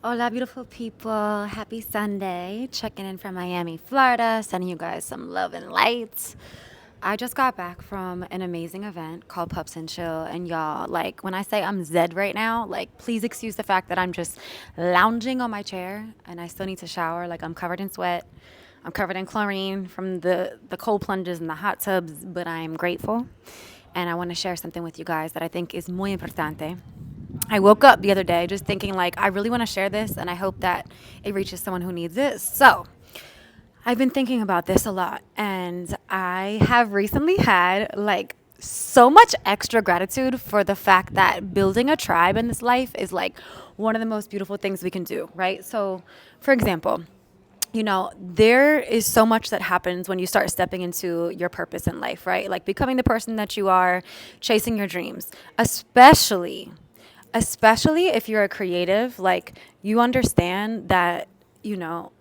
Hola, beautiful people. Happy Sunday. Checking in from Miami, Florida, sending you guys some love and light. I just got back from an amazing event called Pups and Chill. And y'all, like, when I say I'm Zed right now, like, please excuse the fact that I'm just lounging on my chair and I still need to shower. Like, I'm covered in sweat. I'm covered in chlorine from the cold plunges and the hot tubs, but I'm grateful. And I want to share something with you guys that I think is muy importante. I woke up the other day just thinking, like, I really want to share this and I hope that it reaches someone who needs it. So, I've been thinking about this a lot and I have recently had like so much extra gratitude for the fact that building a tribe in this life is like one of the most beautiful things we can do, right? So, for example, there is so much that happens when you start stepping into your purpose in life, right? Like becoming the person that you are, chasing your dreams, especially if you're a creative, like you understand that, you know,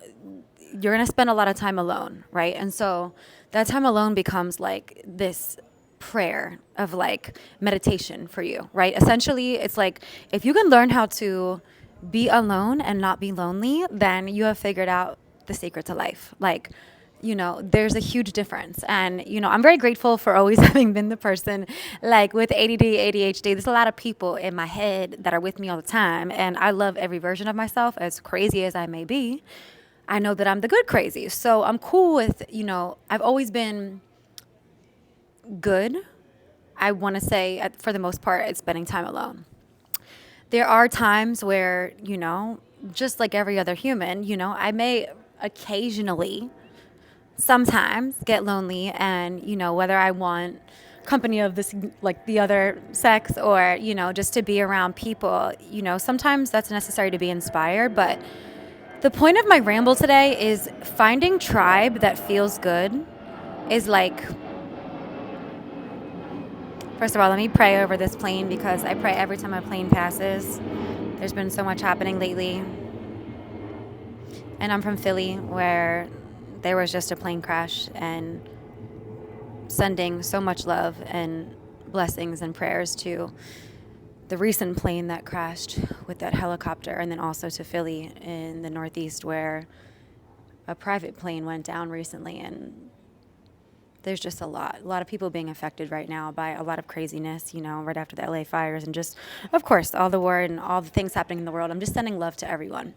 you're going to spend a lot of time alone, right? And so that time alone becomes like this prayer of like meditation for you, right? Essentially, it's like if you can learn how to be alone and not be lonely, then you have figured out the secret to life. Like, there's a huge difference. And, I'm very grateful for always having been the person like with ADD, ADHD. There's a lot of people in my head that are with me all the time. And I love every version of myself, as crazy as I may be. I know that I'm the good crazy. So I'm cool with, I've always been good. I want to say, for the most part, it's spending time alone. There are times where, just like every other human, I may occasionally, sometimes get lonely and, whether I want company of this, like the other sex or, just to be around people, sometimes that's necessary to be inspired. But the point of my ramble today is finding tribe that feels good is like, first of all, let me pray over this plane because I pray every time a plane passes. There's been so much happening lately. And I'm from Philly where there was just a plane crash, and sending so much love and blessings and prayers to the recent plane that crashed with that helicopter, and then also to Philly in the Northeast where a private plane went down recently. And there's just a lot of people being affected right now by a lot of craziness, right after the LA fires and just, of course, all the war and all the things happening in the world. I'm just sending love to everyone.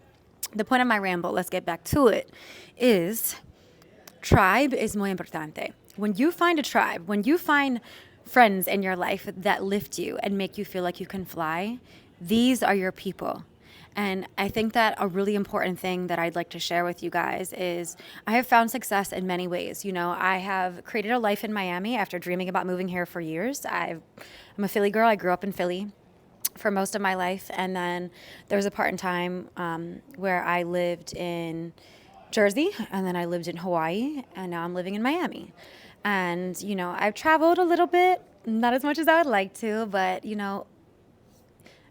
The point of my ramble, let's get back to it, is tribe is muy importante. When you find a tribe, when you find friends in your life that lift you and make you feel like you can fly, these are your people. And I think that a really important thing that I'd like to share with you guys is I have found success in many ways. I have created a life in Miami after dreaming about moving here for years. I'm a Philly girl. I grew up in Philly for most of my life. And then there was a part in time where I lived in Jersey, and then I lived in Hawaii, and now I'm living in Miami. And, I've traveled a little bit, not as much as I would like to, but,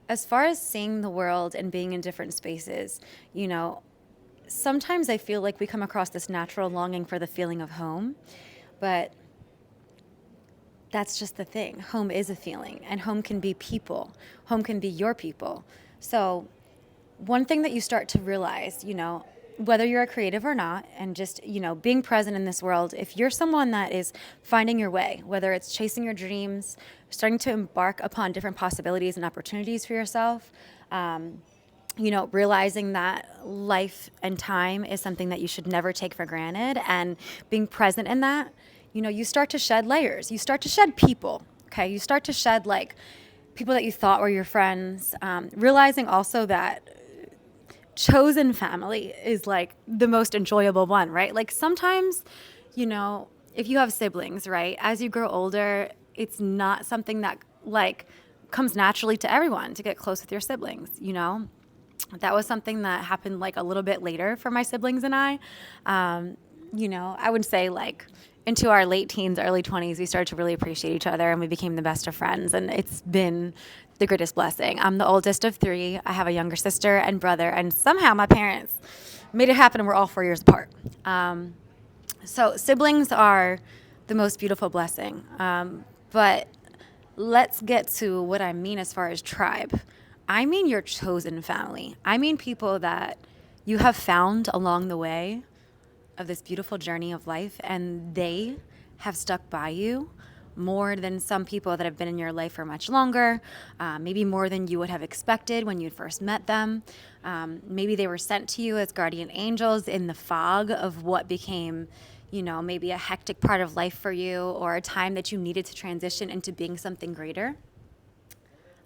as far as seeing the world and being in different spaces, sometimes I feel like we come across this natural longing for the feeling of home, but that's just the thing. Home is a feeling, and home can be people. Home can be your people. So, one thing that you start to realize, whether you're a creative or not, and just, being present in this world, if you're someone that is finding your way, whether it's chasing your dreams, starting to embark upon different possibilities and opportunities for yourself, realizing that life and time is something that you should never take for granted, and being present in that, you start to shed layers. You start to shed people, okay? You start to shed, like, people that you thought were your friends, realizing also that chosen family is like the most enjoyable one, right? Like sometimes, if you have siblings, right, as you grow older, it's not something that like comes naturally to everyone to get close with your siblings. That was something that happened like a little bit later for my siblings and I. I would say like into our late teens, early 20s, we started to really appreciate each other and we became the best of friends. And it's been the greatest blessing. I'm the oldest of three. I have a younger sister and brother, and somehow my parents made it happen and we're all 4 years apart. So siblings are the most beautiful blessing. But let's get to what I mean as far as tribe. I mean your chosen family. I mean people that you have found along the way of this beautiful journey of life, and they have stuck by you more than some people that have been in your life for much longer, maybe more than you would have expected when you first met them. Maybe they were sent to you as guardian angels in the fog of what became, maybe a hectic part of life for you, or a time that you needed to transition into being something greater.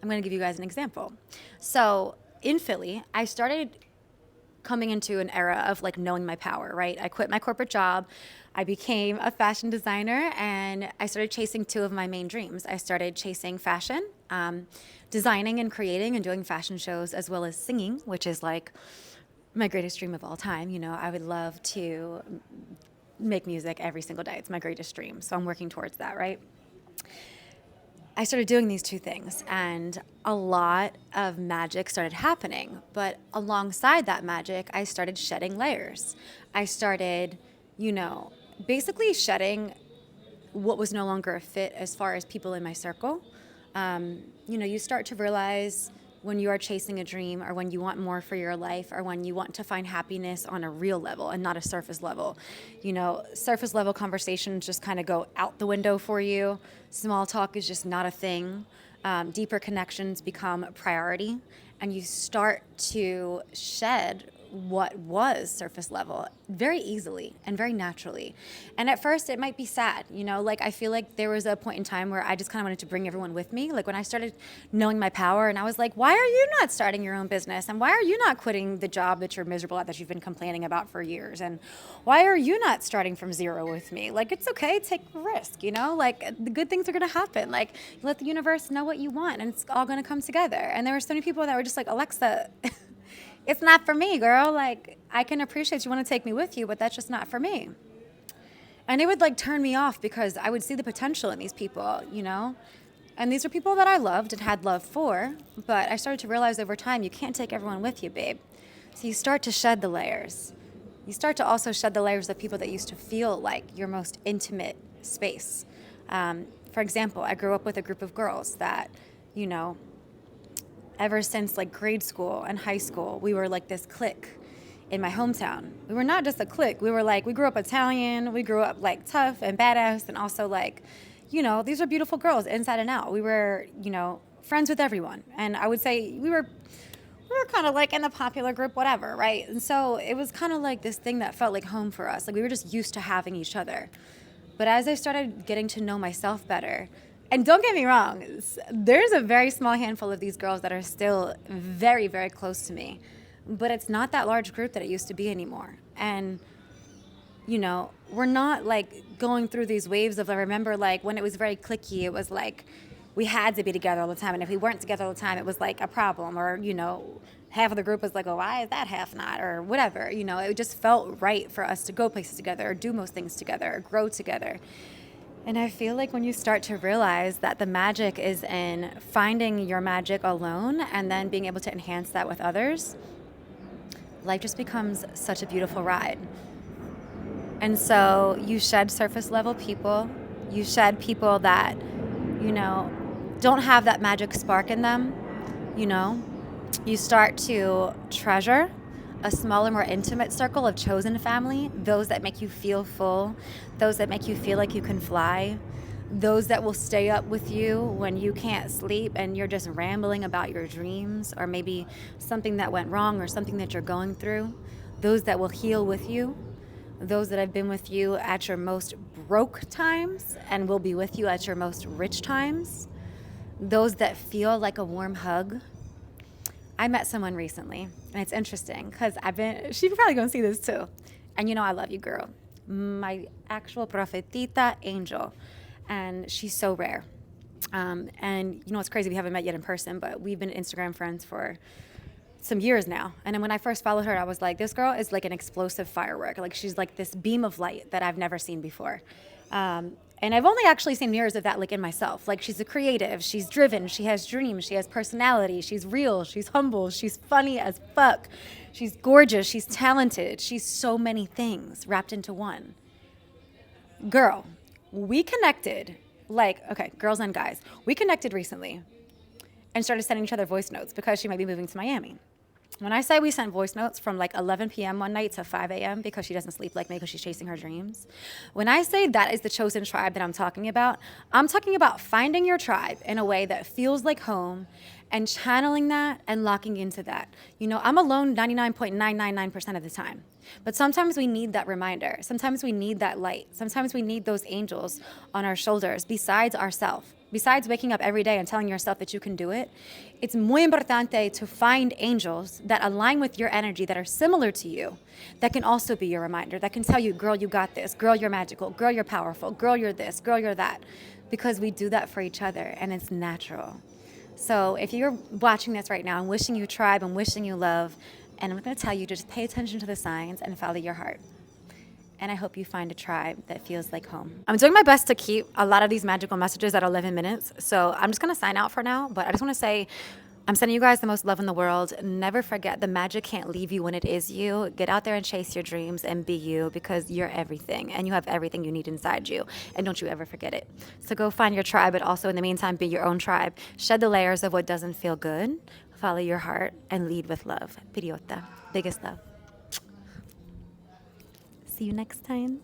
I'm going to give you guys an example. So in Philly, I started coming into an era of like knowing my power, right? I quit my corporate job. I became a fashion designer, and I started chasing two of my main dreams. I started chasing fashion, designing and creating and doing fashion shows, as well as singing, which is like my greatest dream of all time. I would love to make music every single day. It's my greatest dream. So I'm working towards that, right? I started doing these two things, and a lot of magic started happening. But alongside that magic, I started shedding layers. I started, basically shedding what was no longer a fit as far as people in my circle. You start to realize when you are chasing a dream, or when you want more for your life, or when you want to find happiness on a real level and not a surface level. Surface level conversations just kind of go out the window for you. Small talk is just not a thing. Deeper connections become a priority, and you start to shed what was surface level very easily and very naturally. And at first it might be sad, I feel like there was a point in time where I just kind of wanted to bring everyone with me. Like when I started knowing my power, and I was like, why are you not starting your own business? And why are you not quitting the job that you're miserable at, that you've been complaining about for years? And why are you not starting from zero with me? Like, it's okay, take a risk, the good things are going to happen. Like, let the universe know what you want, and it's all going to come together. And there were so many people that were just like, Alexa, it's not for me, girl. Like, I can appreciate you want to take me with you, but that's just not for me. And it would turn me off, because I would see the potential in these people, And these are people that I loved and had love for, but I started to realize over time, you can't take everyone with you, babe. So you start to shed the layers. You start to also shed the layers of people that used to feel like your most intimate space. For example, I grew up with a group of girls that, ever since grade school and high school, we were like this clique in my hometown. We were not just a clique. We were we grew up Italian. We grew up tough and badass, and also these are beautiful girls inside and out. We were, friends with everyone. And I would say we were kind of in the popular group, whatever, right? And so it was kind of this thing that felt like home for us. We were just used to having each other. But as I started getting to know myself better, and don't get me wrong, there's a very small handful of these girls that are still very, very close to me. But it's not that large group that it used to be anymore. And, we're not going through these waves of, I remember when it was very cliquey, it was we had to be together all the time. And if we weren't together all the time, it was a problem. Or, half of the group was oh, why is that half not? Or whatever. It just felt right for us to go places together, or do most things together, or grow together. And I feel when you start to realize that the magic is in finding your magic alone, and then being able to enhance that with others, life just becomes such a beautiful ride. And so you shed surface level people. You shed people that, don't have that magic spark in them. You start to treasure a smaller, more intimate circle of chosen family, those that make you feel full, those that make you feel like you can fly, those that will stay up with you when you can't sleep and you're just rambling about your dreams, or maybe something that went wrong or something that you're going through, those that will heal with you, those that have been with you at your most broke times and will be with you at your most rich times, those that feel like a warm hug. I met someone recently, and it's interesting because she's probably going to see this too. And I love you, girl. My actual profetita angel. And she's so rare. And it's crazy, we haven't met yet in person, but we've been Instagram friends for some years now. And then when I first followed her, I was like, this girl is like an explosive firework. She's this beam of light that I've never seen before. And I've only actually seen mirrors of that in myself. She's a creative, she's driven, she has dreams, she has personality, she's real, she's humble, she's funny as fuck, she's gorgeous, she's talented, she's so many things wrapped into one. Girl, we connected, okay, girls and guys, we connected recently. and started sending each other voice notes because she might be moving to Miami. When I say we sent voice notes from like 11 p.m. one night to 5 a.m. because she doesn't sleep like me because she's chasing her dreams, when I say that is the chosen tribe that I'm talking about finding your tribe in a way that feels like home and channeling that and locking into that. You know, I'm alone 99.999% of the time. But sometimes we need that reminder. Sometimes we need that light. Sometimes we need those angels on our shoulders besides ourselves. Besides waking up every day and telling yourself that you can do it, it's muy importante to find angels that align with your energy, that are similar to you, that can also be your reminder, that can tell you, girl, you got this. Girl, you're magical. Girl, you're powerful. Girl, you're this. Girl, you're that. Because we do that for each other, and it's natural. So if you're watching this right now, I'm wishing you tribe, I'm wishing you love, and I'm going to tell you to just pay attention to the signs and follow your heart. And I hope you find a tribe that feels like home. I'm doing my best to keep a lot of these magical messages at 11 minutes. So I'm just going to sign out for now. But I just want to say I'm sending you guys the most love in the world. Never forget the magic can't leave you when it is you. Get out there and chase your dreams and be you, because you're everything and you have everything you need inside you. And don't you ever forget it. So go find your tribe, but also in the meantime, be your own tribe. Shed the layers of what doesn't feel good. Follow your heart and lead with love. Piriota. Biggest love. See you next time.